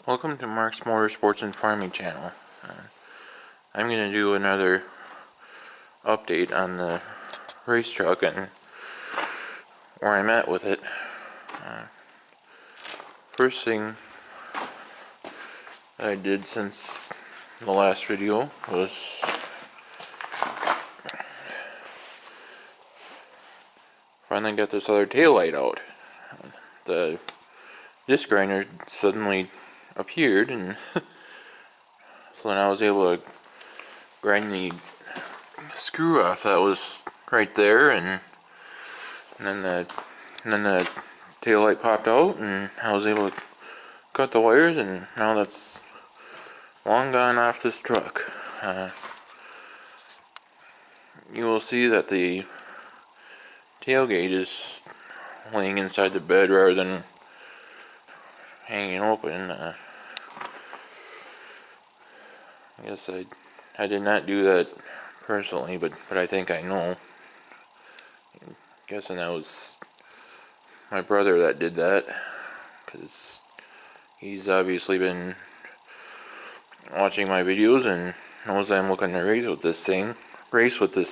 Welcome to Mark's Motorsports and Farming channel. I'm going to do another update on the race truck and where I'm at with it. First thing I did since the last video was finally got this other tail light out. The disc grinder suddenly appeared, and so then I was able to grind the screw off that was right there, and then the tail light popped out, and I was able to cut the wires, and now that's long gone off this truck. You will see that the tailgate is laying inside the bed rather than hanging open. I guess I did not do that personally, but I think I know. I'm guessing that was my brother that did that, because he's obviously been watching my videos and knows I'm looking to race with this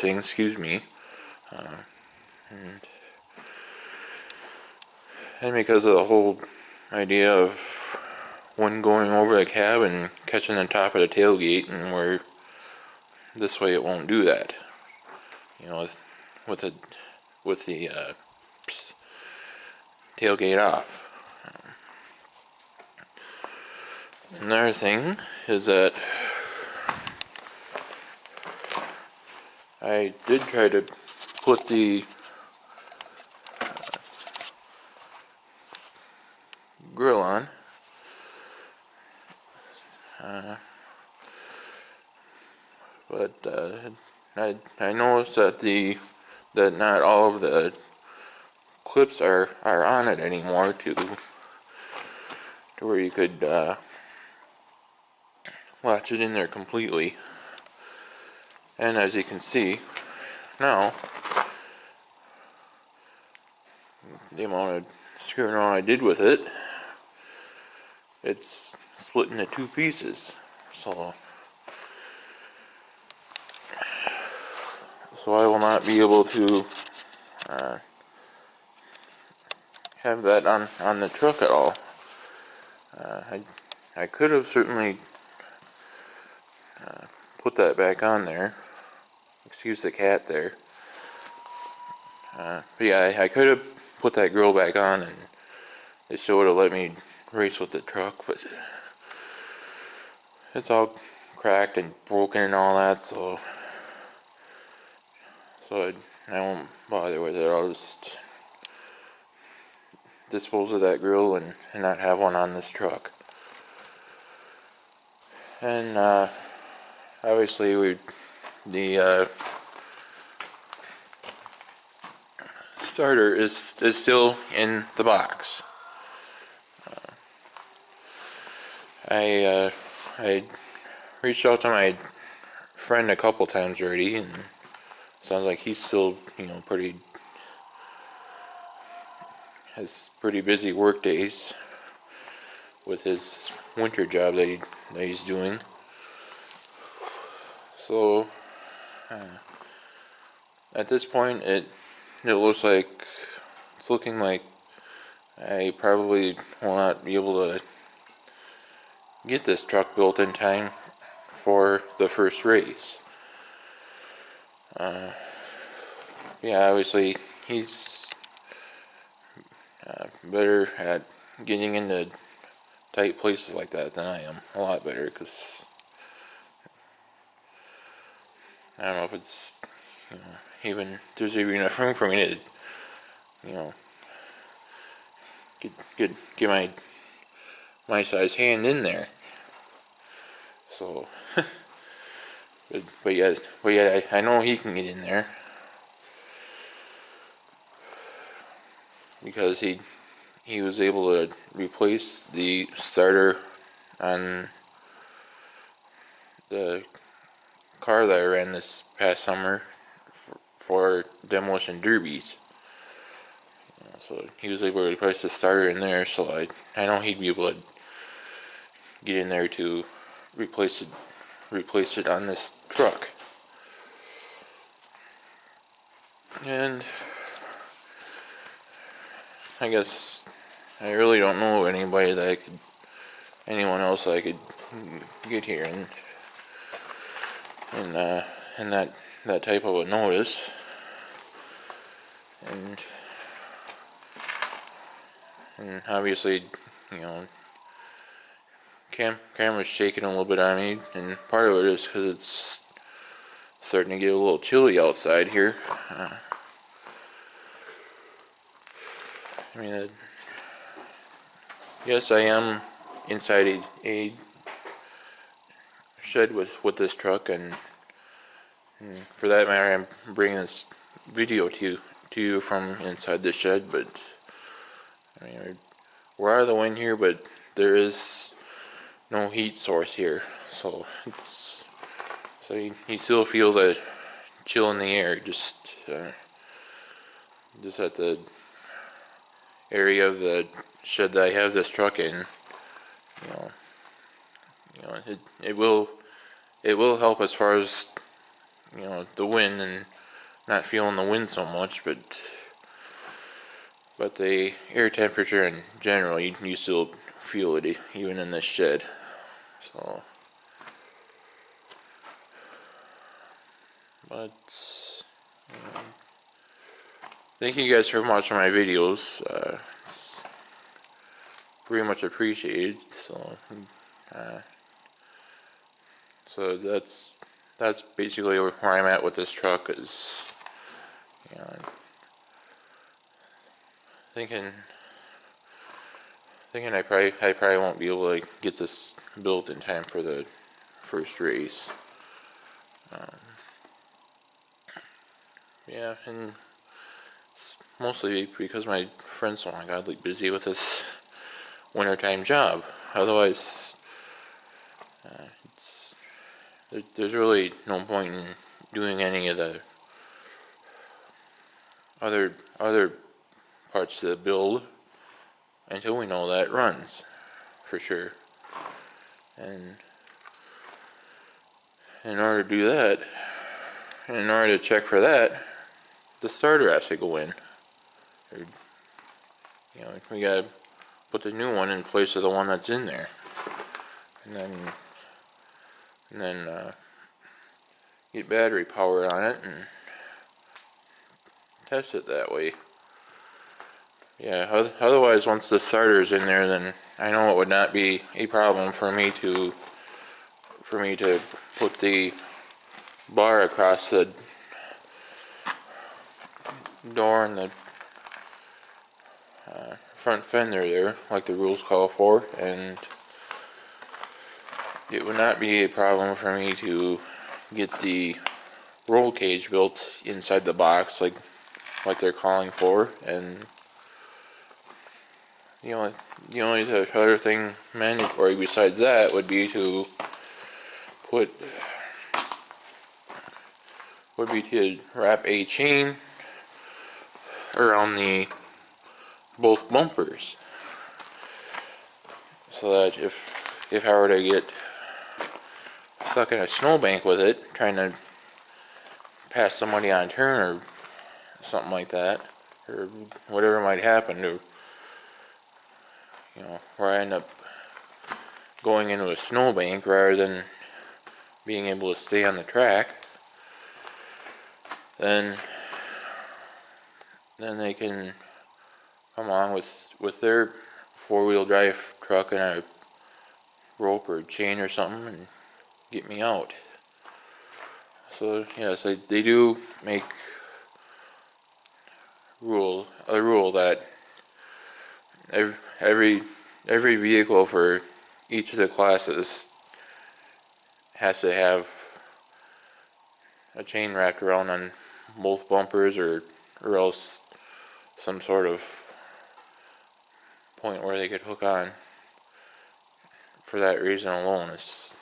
thing. Excuse me. And because of the whole idea of one going over the cab and catching the top of the tailgate, and where this way it won't do that. You know, with the tailgate off. Another thing is that I did try to put the grill on, but I noticed that not all of the clips are on it anymore to where you could latch it in there completely. And as you can see now, the amount of screwing around I did with it, it's split into two pieces. So I will not be able to have that on the truck at all. I could have certainly put that back on there. Excuse the cat there. But yeah, I could have put that grill back on, and they still would have let me race with the truck, but it's all cracked and broken and all that, so I won't bother with it. I'll just dispose of that grill and not have one on this truck. And obviously the starter is still in the box. I reached out to my friend a couple times already, and sounds like he's still, has pretty busy work days with his winter job that he's doing. So at this point, it looks like it's looking like I probably will not be able to get this truck built in time for the first race. Yeah, obviously he's better at getting into tight places like that than I am. A lot better, because I don't know if it's there's even enough room for me to get my size hand in there. So but yeah, I know he can get in there, because he was able to replace the starter on the car that I ran this past summer for demolition derbies. So he was able to replace the starter in there, so I know he'd be able to get in there to replace it on this truck. And I guess I really don't know anyone else that I could get here and that type of a notice. And obviously, you know, camera's shaking a little bit on me, and part of it is because it's starting to get a little chilly outside here. I mean, yes, I am inside a shed with this truck, and for that matter, I'm bringing this video to you from inside the shed. But I mean, we're out of the wind here, but there is no heat source here, so you still feel the chill in the air, just at the area of the shed that I have this truck in. It will help as far as, you know, the wind and not feeling the wind so much, but the air temperature in general, you still feel it even in this shed. So, but thank you guys for watching my videos. It's very much appreciated. So that's basically where I'm at with this truck. Is, you know, thinking I probably won't be able to get this built in time for the first race. Yeah, and it's mostly because my friend's so ungodly busy with this wintertime job. Otherwise, there's really no point in doing any of the other parts of the build until we know that it runs for sure. And in order to do that, and in order to check for that, the starter has to go in. Or, you know, we gotta put the new one in place of the one that's in there, and then get battery power on it and test it that way. Yeah, otherwise, once the starter's in there, then I know it would not be a problem for me to put the bar across the door and the front fender there, like the rules call for, and it would not be a problem for me to get the roll cage built inside the box, like they're calling for. And the only other thing mandatory besides that would be to wrap a chain around both bumpers, so that if I were to get stuck in a snowbank with it, trying to pass somebody on turn or something like that, or whatever might happen to, you know, where I end up going into a snowbank rather than being able to stay on the track, then they can come on with their four-wheel drive truck and a rope or chain or something and get me out. So yes, they do make a rule that every vehicle for each of the classes has to have a chain wrapped around on both bumpers, or else some sort of point where they could hook on. For that reason alone, is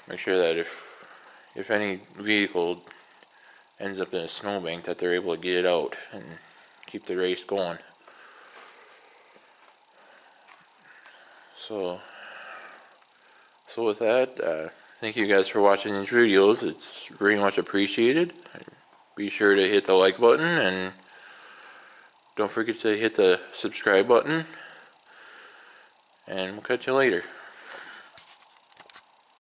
make sure that if any vehicle ends up in a snowbank, that they're able to get it out and keep the race going. So with that, thank you guys for watching these videos. It's very much appreciated. Be sure to hit the like button and don't forget to hit the subscribe button. And we'll catch you later.